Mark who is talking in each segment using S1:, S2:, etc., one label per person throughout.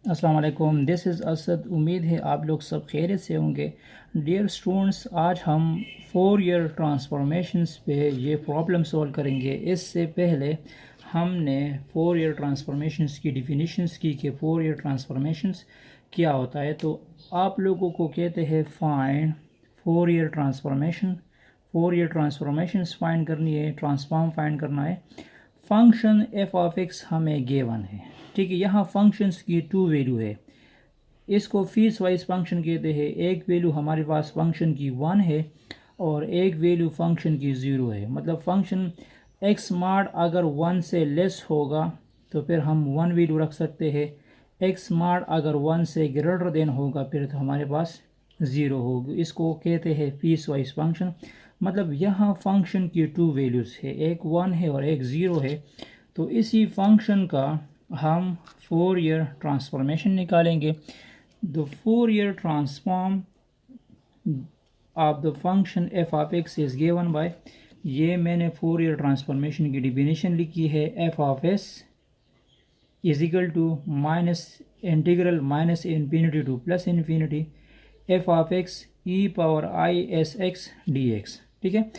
S1: अस्सलाम वालेकुम, this is Asad. उम्मीद है आप लोग सब खैरियत से होंगे। डियर स्टूडेंट्स, आज हम 4 ईयर ट्रांसफॉर्मेशंस पे ये प्रॉब्लम सॉल्व करेंगे। इससे पहले हमने 4 ईयर ट्रांसफॉर्मेशंस की डिफिनीशंस की कि 4 ईयर ट्रांसफॉर्मेशंस क्या होता है। तो आप लोगों को कहते हैं फाइंड 4 ईयर ट्रांसफॉर्मेशन। 4 ईयर ट्रांसफॉर्मेशंस फाइंड करनी है, ट्रांसफॉर्म फाइंड करना है। फंक्शन एफ ऑफ एक्स हमें गिवन है, ठीक है। यहाँ फंक्शंस की 2 वैल्यू है, इसको पीस वाइज फंक्शन कहते हैं। एक वैल्यू हमारे पास फंक्शन की 1 है और एक वैल्यू फंक्शन की 0 है। मतलब फंक्शन एक्स मार्ड अगर 1 से लेस होगा तो फिर हम 1 वैल्यू रख सकते हैं। एक्स मार्ड अगर 1 से ग्रेटर देन होगा फिर तो हमारे पास 0 होगी। इसको कहते हैं पीस वाइज फंक्शन। मतलब यहाँ फंक्शन की 2 वैल्यूज़ है, एक 1 है और एक 0 है। तो इसी फंक्शन का हम 4 ईयर ट्रांसफॉर्मेशन निकालेंगे। द 4 ईयर transform of the function f of x is given by, ये मैंने 4 ईयर ट्रांसफॉर्मेशन की डिफिनीशन लिखी है। F of s is equal to minus integral minus infinity to plus infinity f of x e power i s x d x, ठीक है।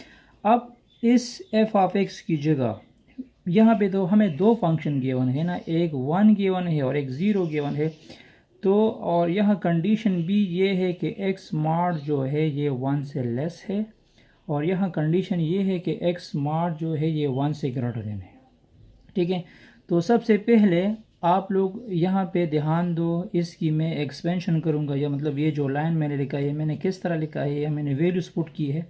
S1: अब इस एफ ऑफ एक्स की जगह यहाँ पे तो हमें 2 फंक्शन गिवन है ना, एक 1 गिवन है और एक 0 गिवन है। तो और यहाँ कंडीशन भी ये है कि एक्स मार्ड जो है ये 1 से लेस है और यहाँ कंडीशन ये है कि एक्स मार्ड जो है ये 1 से ग्रेटर देन है, ठीक है। तो सबसे पहले आप लोग यहाँ पे ध्यान दो, इसकी मैं एक्सपेंशन करूँगा, या मतलब ये जो लाइन मैंने लिखा है मैंने किस तरह लिखा है या मैंने वैल्यूज पुट की है।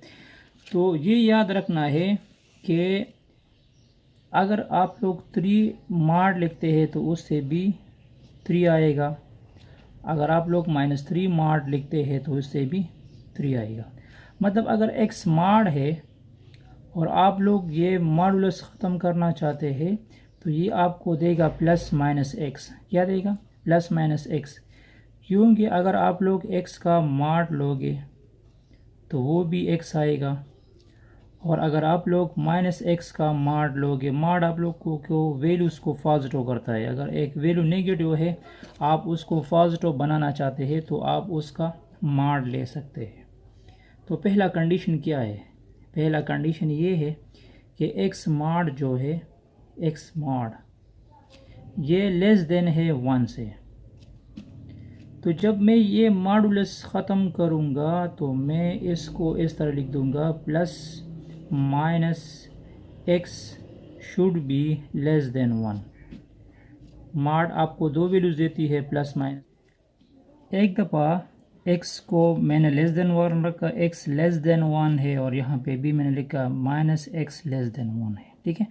S1: तो ये याद रखना है कि अगर आप लोग 3 मार्ड लिखते हैं तो उससे भी 3 आएगा। अगर आप लोग -3 मार्ड लिखते हैं तो उससे भी 3 आएगा। मतलब अगर x मार्ड है और आप लोग ये मॉडुलस ख़त्म करना चाहते हैं तो ये आपको देगा प्लस माइनस एक्स। क्या देगा? Plus minus x. क्योंकि अगर आप लोग x का मार्ड लोगे तो वो भी x आएगा, और अगर आप लोग माइनस एक्स का मार्ड लोगे, मार्ड आप लोग को वैल्यूज़ को पॉजिटिव करता है। अगर एक वैल्यू नेगेटिव है आप उसको पॉजिटिव बनाना चाहते हैं तो आप उसका मार्ड ले सकते हैं। तो पहला कंडीशन क्या है? पहला कंडीशन ये है कि एक्स मार्ड जो है, एक्स मार्ड ये लेस देन है 1 से। तो जब मैं ये मॉडुलस ख़त्म करूँगा तो मैं इसको इस तरह लिख दूँगा, plus minus x should be less than 1। मार्ड आपको 2 वैल्यूज़ देती है, प्लस माइनस। एक दफ़ा x को मैंने लेस देन 1 रखा, x लेस देन 1 है, और यहाँ पे भी मैंने लिखा माइनस एक्स लेस देन 1 है, ठीक है।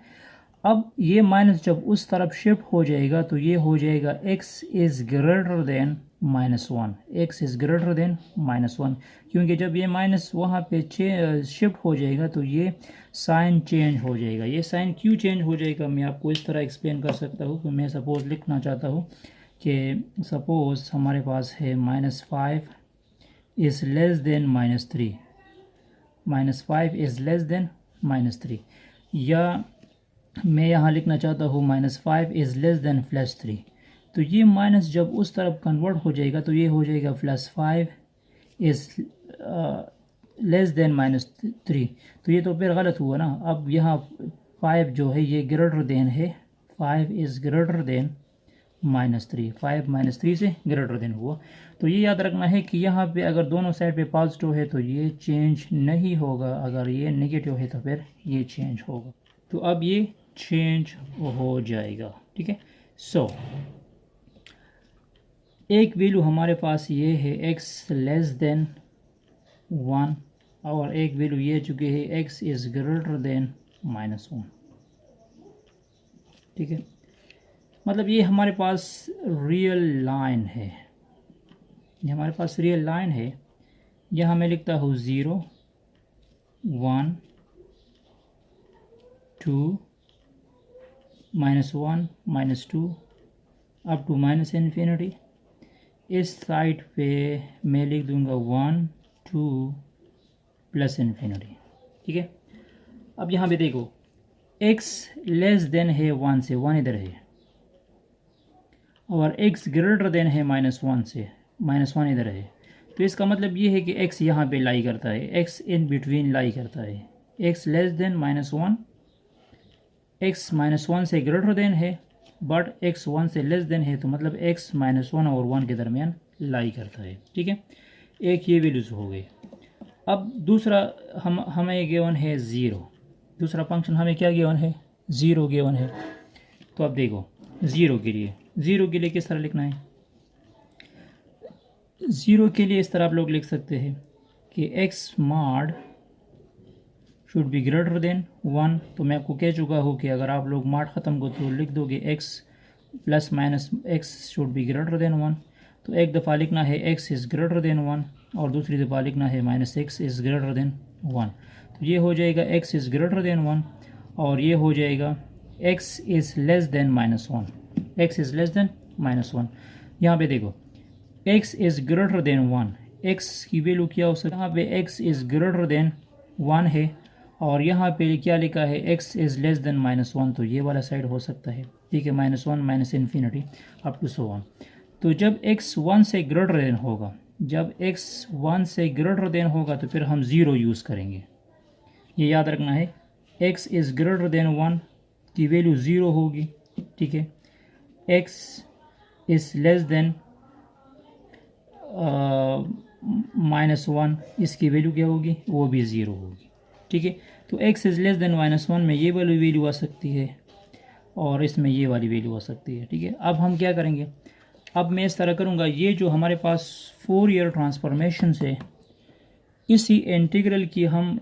S1: अब ये माइनस जब उस तरफ शिफ्ट हो जाएगा तो ये हो जाएगा x is greater than -1, x is greater than -1। क्योंकि जब ये माइनस वहाँ पे शिफ्ट हो जाएगा तो ये साइन चेंज हो जाएगा। ये साइन क्यों चेंज हो जाएगा मैं आपको इस तरह एक्सप्लेन कर सकता हूँ कि मैं सपोज़ लिखना चाहता हूँ कि सपोज़ हमारे पास है -5 is less than -3, -5 is less than -3, या मैं यहाँ लिखना चाहता हूँ -5 इज़ लेस देन +3। तो ये माइनस जब उस तरफ कन्वर्ट हो जाएगा तो ये हो जाएगा +5 इज़ लेस देन -3। तो ये तो फिर गलत हुआ ना। अब यहाँ 5 जो है ये ग्रेटर देन है, 5 इज़ ग्रेटर देन -3, 5 -3 से ग्रेटर देन हुआ। तो ये याद रखना है कि यहाँ पे अगर दोनों साइड पे पॉजिटिव है तो ये चेंज नहीं होगा, अगर ये नेगेटिव है तो फिर ये चेंज होगा। तो अब ये चेंज हो जाएगा, ठीक है। सो एक वैल्यू हमारे पास ये है x लेस देन 1, और एक वैल्यू ये चुकी है x इज़ ग्रेटर देन -1, ठीक है। मतलब ये हमारे पास रियल लाइन है, ये हमारे पास रियल लाइन है। यहाँ मैं लिखता हूँ 0 1 2 -1 -2 अप टू -इन्फिनिटी। इस साइड पे मैं लिख दूंगा 1 2 प्लस इन्फिनिटी, ठीक है। अब यहाँ पे देखो x लेस देन है 1 से, 1 इधर है, और x ग्रेटर देन है -1 से, -1 इधर है, तो इसका मतलब ये है कि x यहाँ पे लाई करता है, x इन बिटवीन लाई करता है, x लेस देन -1, x -1 से ग्रेटर देन है बट x 1 से लेस देन है, तो मतलब x -1 और 1 के दरमियान लाई करता है। ठीक है, एक ये वैल्यूज हो गई। अब दूसरा हमें गिवन है 0, दूसरा फंक्शन हमें क्या गिवन है, 0 गिवन है। तो अब देखो 0 के लिए किस तरह लिखना है, 0 के लिए इस तरह आप लोग लिख सकते हैं कि x mod should be greater than 1। तो मैं आपको कह चुका हूँ कि अगर आप लोग मॉड ख़त्म को तो लिख दोगे x plus minus x should be greater than 1। तो एक दफ़ा लिखना है x इज़ ग्रेटर देन 1 और दूसरी दफ़ा लिखना है -x इज़ ग्रेटर देन 1। तो ये हो जाएगा x इज़ ग्रेटर देन 1 और ये हो जाएगा x is less than -1, x is less than -1। यहाँ पे देखो x is greater than 1, x की वैल्यू क्या हो सकती है, यहाँ पे x इज़ ग्रेटर देन 1 है और यहाँ पे क्या लिखा है x इज़ लेस देन -1, तो ये वाला साइड हो सकता है। ठीक है, -1 minus infinity up to so on. तो जब x 1 से ग्रेटर देन होगा, जब x 1 से ग्रेटर देन होगा तो फिर हम 0 यूज़ करेंगे, ये याद रखना है। x इज़ ग्रेटर देन 1 की वैल्यू 0 होगी। ठीक है, x इज़ लेस देन -1, इसकी वैल्यू क्या होगी, वो भी 0 होगी। ठीक है, तो x इज़ लेस देन -1 में ये वाली वैल्यू आ सकती है और इसमें ये वाली वैल्यू आ सकती है। ठीक है, अब हम क्या करेंगे, अब मैं इस तरह करूँगा, ये जो हमारे पास फोरियर ट्रांसफॉर्मेशन है, इसी इंटीग्रल की हम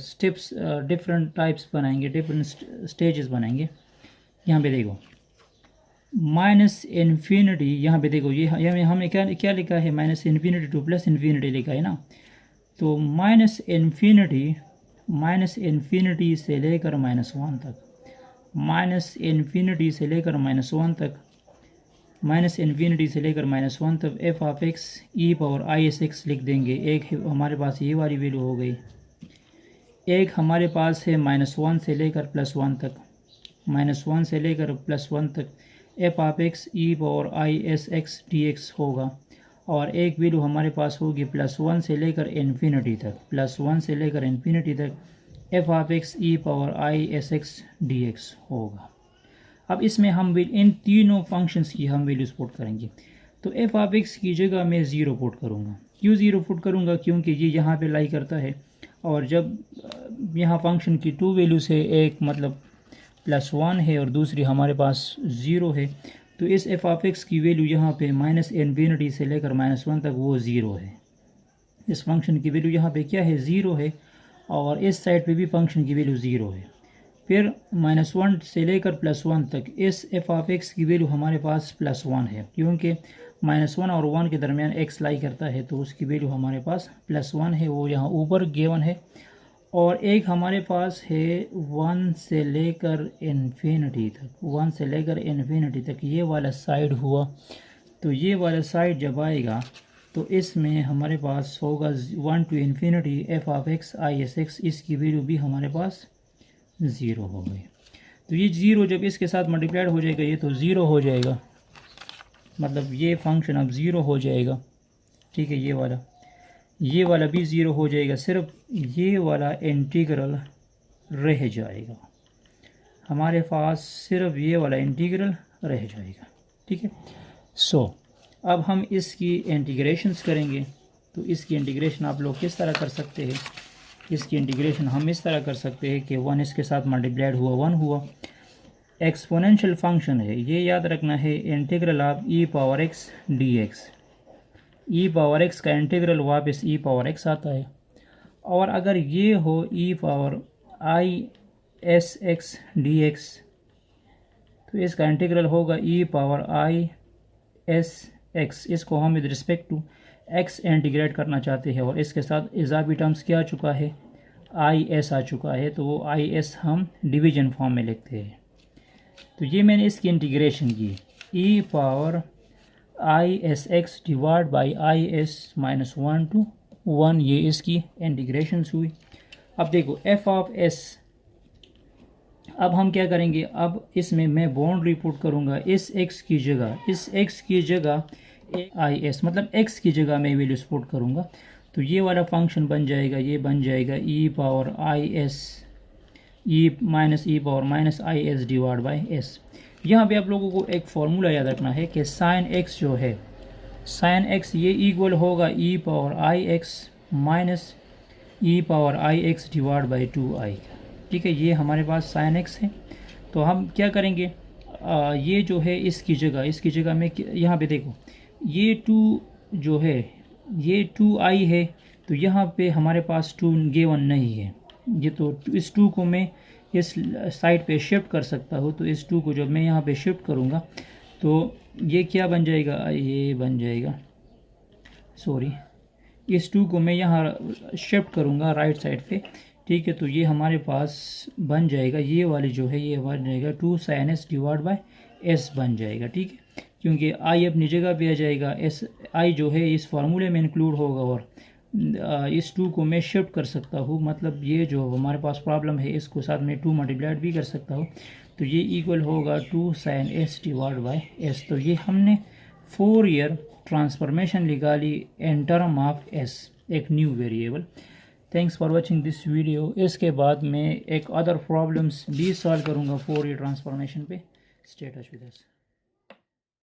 S1: स्टेप्स डिफरेंट टाइप्स बनाएंगे, डिफरेंट स्टेजेस बनाएंगे। यहाँ पे देखो माइनस इन्फिनिटी, यहाँ पे देखो ये हमें क्या लिखा है, -इन्फिनिटी टू +इन्फिनिटी लिखा है ना। तो माइनस इन्फिनिटी से लेकर -1 तक, माइनस इन्फिनिटी से लेकर -1 तक, माइनस इन्फिनिटी से लेकर -1 तक f of x e power ISX लिख देंगे। एक हमारे पास ये वाली वैल्यू हो गई, एक हमारे पास है -1 से लेकर +1 तक, -1 से लेकर +1 तक f of x e power ISX dx होगा, और एक वैल्यू हमारे पास होगी +1 से लेकर इन्फिनिटी तक, +1 से लेकर इन्फिनिटी तक f of x e power ISX dx होगा। अब इसमें हम इन तीनों फंक्शंस की हम वैल्यूज पुट करेंगे। तो f ऑफ x की जगह मैं 0 पुट करूँगा। क्यों 0 पुट करूँगा, क्योंकि ये यहाँ पे लाई करता है और जब यहाँ फंक्शन की 2 वैल्यूज है, एक मतलब +1 है और दूसरी हमारे पास 0 है, तो इस f ऑफ x की वैल्यू यहाँ पे -इन्फिनिटी से लेकर -1 तक वो 0 है। इस फंक्शन की वैल्यू यहाँ पे क्या है, 0 है, और इस साइड पे भी फंक्शन की वैल्यू 0 है। फिर -1 से लेकर +1 तक इस f ऑफ x की वैल्यू हमारे पास +1 है, क्योंकि -1 और 1 के दरमियान x लाई करता है, तो उसकी वैल्यू हमारे पास +1 है, वो यहाँ ऊपर गिवन है। और एक हमारे पास है 1 से लेकर इन्फिनिटी तक, 1 से लेकर इन्फिनिटी तक ये वाला साइड हुआ। तो ये वाला साइड जब आएगा तो इसमें हमारे पास होगा 1 to infinity f of x ISX, इसकी वैल्यू भी हमारे पास 0 हो गई। तो ये 0 जब इसके साथ मल्टीप्लाइड हो जाएगा, ये तो 0 हो जाएगा, मतलब ये फंक्शन अब 0 हो जाएगा। ठीक है, ये वाला भी 0 हो जाएगा, सिर्फ ये वाला इंटीग्रल रह जाएगा हमारे पास, सिर्फ ये वाला इंटीग्रल रह जाएगा। ठीक है, अब हम इसकी इंटीग्रेशंस करेंगे। तो इसकी इंटीग्रेशन आप लोग किस तरह कर सकते हैं, इसकी इंटीग्रेशन हम इस तरह कर सकते हैं कि 1 इसके साथ मल्टीप्लाइड हुआ 1 हुआ, एक्सपोनेंशियल फंक्शन है, ये याद रखना है, integral of e power x dx, e power x का इंटीग्रल वापस e पावर x आता है। और अगर ये हो e पावर ISX dx, तो इसका इंटीग्रल होगा e पावर ISX, इसको हम with respect to x integrate करना चाहते हैं, और इसके साथ इजाफी टर्म्स क्या आ चुका है, IS आ चुका है, तो वो IS हम डिवीजन फॉर्म में लिखते हैं। तो ये मैंने इसकी इंटीग्रेशन की, e power ISX divide by IS minus 1 to 1, ये इसकी इंटीग्रेशन हुई। अब देखो f ऑफ s अब हम क्या करेंगे, अब इसमें मैं बाउंड्री पुट करूँगा इस x की जगह आई एस, मतलब x की जगह मैं वैल्यूज पुट करूँगा। तो ये वाला फंक्शन बन जाएगा, ये बन जाएगा e power minus i s divide by s. यहाँ पे आप लोगों को एक फार्मूला याद रखना है कि साइन एक्स जो है, साइन एक्स ये इक्वल होगा e power i x minus e power i x divide by 2i। ठीक है, ये हमारे पास साइन एक्स है। तो हम क्या करेंगे, ये जो है इसकी जगह में यहाँ पे देखो, ये 2 जो है ये 2i है, तो यहाँ पे हमारे पास 2 गिवन नहीं है। ये तो इस 2 को मैं इस साइड पे शिफ्ट कर सकता हूँ। तो इस 2 को जब मैं यहाँ पे शिफ्ट करूँगा तो ये क्या बन जाएगा, ये बन जाएगा, सॉरी, इस 2 को मैं यहाँ शिफ्ट करूँगा राइट साइड पे। ठीक है, तो ये हमारे पास बन जाएगा, ये वाली जो है ये बन जाएगा 2 sin s divide by S बन जाएगा। ठीक है, क्योंकि आई अपनी जगह पे आ जाएगा, एस आई जो है इस फार्मूले में इंक्लूड होगा और इस 2 को मैं शिफ्ट कर सकता हूँ। मतलब ये जो हमारे पास प्रॉब्लम है इसको साथ में 2 मल्टीप्लाइड भी कर सकता हूँ। तो ये इक्वल होगा 2 sin s divide by S. तो ये हमने फोरियर ट्रांसफॉर्मेशन निकाली इन टर्म ऑफ एस, एक new variable. Thanks for watching this video. इसके बाद मैं एक अदर प्रॉब्लम्स भी सॉल्व करूँगा फोरियर ट्रांसफॉर्मेशन पे। Stay touch with us.